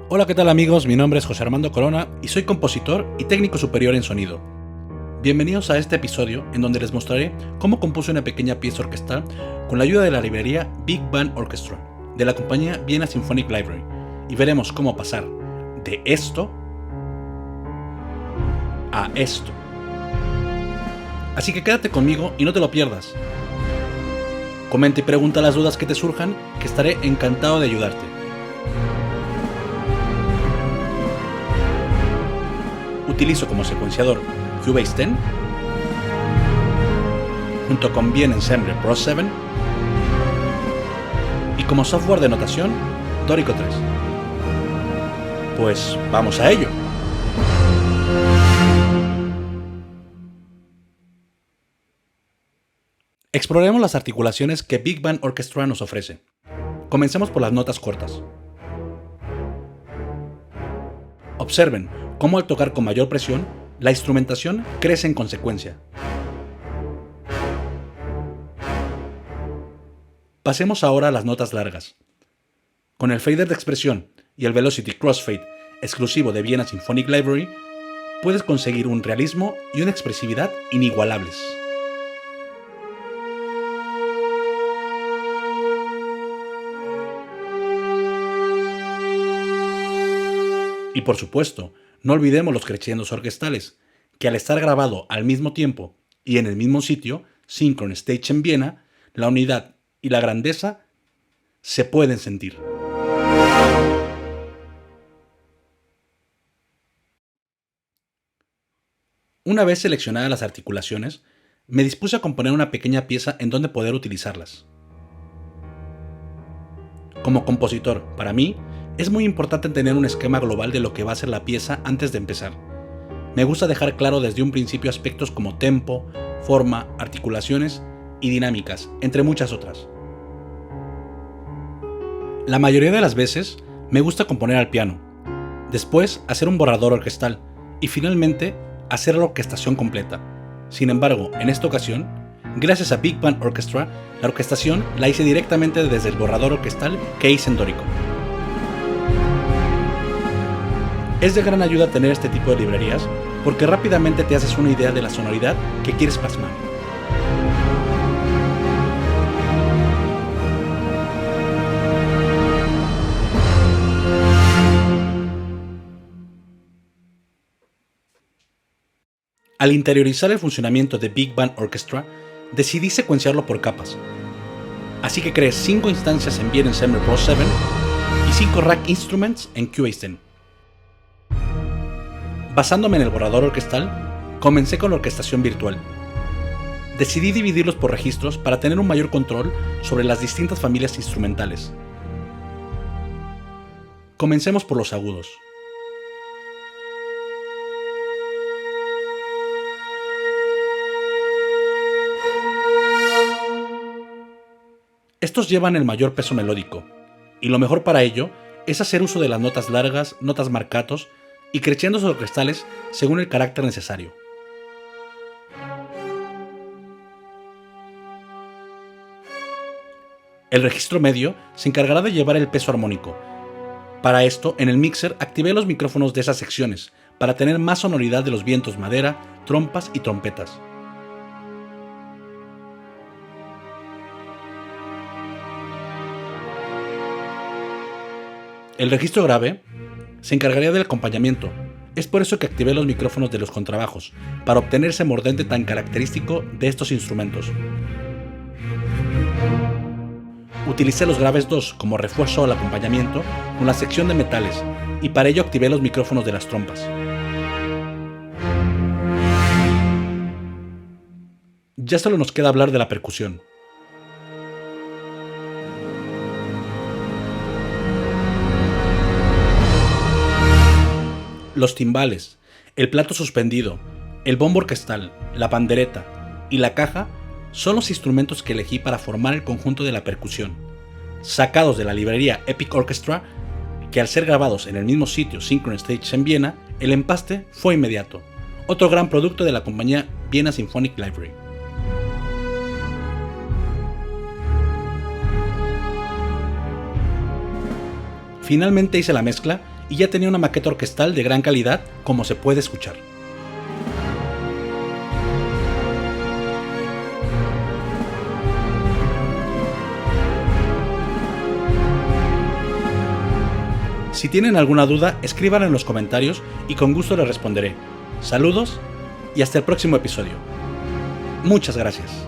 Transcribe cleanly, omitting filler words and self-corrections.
Hola, ¿qué tal amigos? Mi nombre es José Armando Corona y soy compositor y técnico superior en sonido. Bienvenidos a este episodio en donde les mostraré cómo compuse una pequeña pieza orquestal con la ayuda de la librería Big Band Orchestra de la compañía Vienna Symphonic Library y veremos cómo pasar de esto a esto. Así que quédate conmigo y no te lo pierdas. Comenta y pregunta las dudas que te surjan, que estaré encantado de ayudarte. Utilizo como secuenciador Cubase 10 junto con Bien Ensemble Pro 7 y como software de notación Dorico 3. Pues vamos a ello. Exploremos las articulaciones que Big Band Orchestra nos ofrece. Comencemos por las notas cortas. Observen cómo al tocar con mayor presión, la instrumentación crece en consecuencia. Pasemos ahora a las notas largas. Con el fader de expresión y el Velocity Crossfade exclusivo de Vienna Symphonic Library, puedes conseguir un realismo y una expresividad inigualables. Y por supuesto, no olvidemos los crescendos orquestales, que al estar grabado al mismo tiempo y en el mismo sitio, Synchron Stage en Viena, la unidad y la grandeza se pueden sentir. Una vez seleccionadas las articulaciones, me dispuse a componer una pequeña pieza en donde poder utilizarlas. Como compositor, para mí, es muy importante tener un esquema global de lo que va a ser la pieza antes de empezar. Me gusta dejar claro desde un principio aspectos como tempo, forma, articulaciones y dinámicas, entre muchas otras. La mayoría de las veces me gusta componer al piano, después hacer un borrador orquestal y finalmente hacer la orquestación completa. Sin embargo, en esta ocasión, gracias a Big Band Orchestra, la orquestación la hice directamente desde el borrador orquestal que hice en Dorico. Es de gran ayuda tener este tipo de librerías porque rápidamente te haces una idea de la sonoridad que quieres plasmar. Al interiorizar el funcionamiento de Big Band Orchestra, decidí secuenciarlo por capas. Así que creé 5 instancias en Bien Ensemble Pro 7 y 5 Rack Instruments en Cubase 10. Basándome en el borrador orquestal, comencé con la orquestación virtual. Decidí dividirlos por registros para tener un mayor control sobre las distintas familias instrumentales. Comencemos por los agudos. Estos llevan el mayor peso melódico, y lo mejor para ello es hacer uso de las notas largas, notas marcatos y crescendos orquestales según el carácter necesario. El registro medio se encargará de llevar el peso armónico. Para esto, en el mixer activé los micrófonos de esas secciones para tener más sonoridad de los vientos madera, trompas y trompetas. El registro grave se encargaría del acompañamiento. Es por eso que activé los micrófonos de los contrabajos, para obtener ese mordente tan característico de estos instrumentos. Utilicé los graves 2 como refuerzo al acompañamiento con la sección de metales, y para ello activé los micrófonos de las trompas. Ya solo nos queda hablar de la percusión. Los timbales, el plato suspendido, el bombo orquestal, la pandereta y la caja son los instrumentos que elegí para formar el conjunto de la percusión, sacados de la librería Epic Orchestra, que al ser grabados en el mismo sitio Synchron Stage en Viena, el empaste fue inmediato, otro gran producto de la compañía Vienna Symphonic Library. Finalmente hice la mezcla y ya tenía una maqueta orquestal de gran calidad, como se puede escuchar. Si tienen alguna duda, escriban en los comentarios y con gusto les responderé. Saludos y hasta el próximo episodio. Muchas gracias.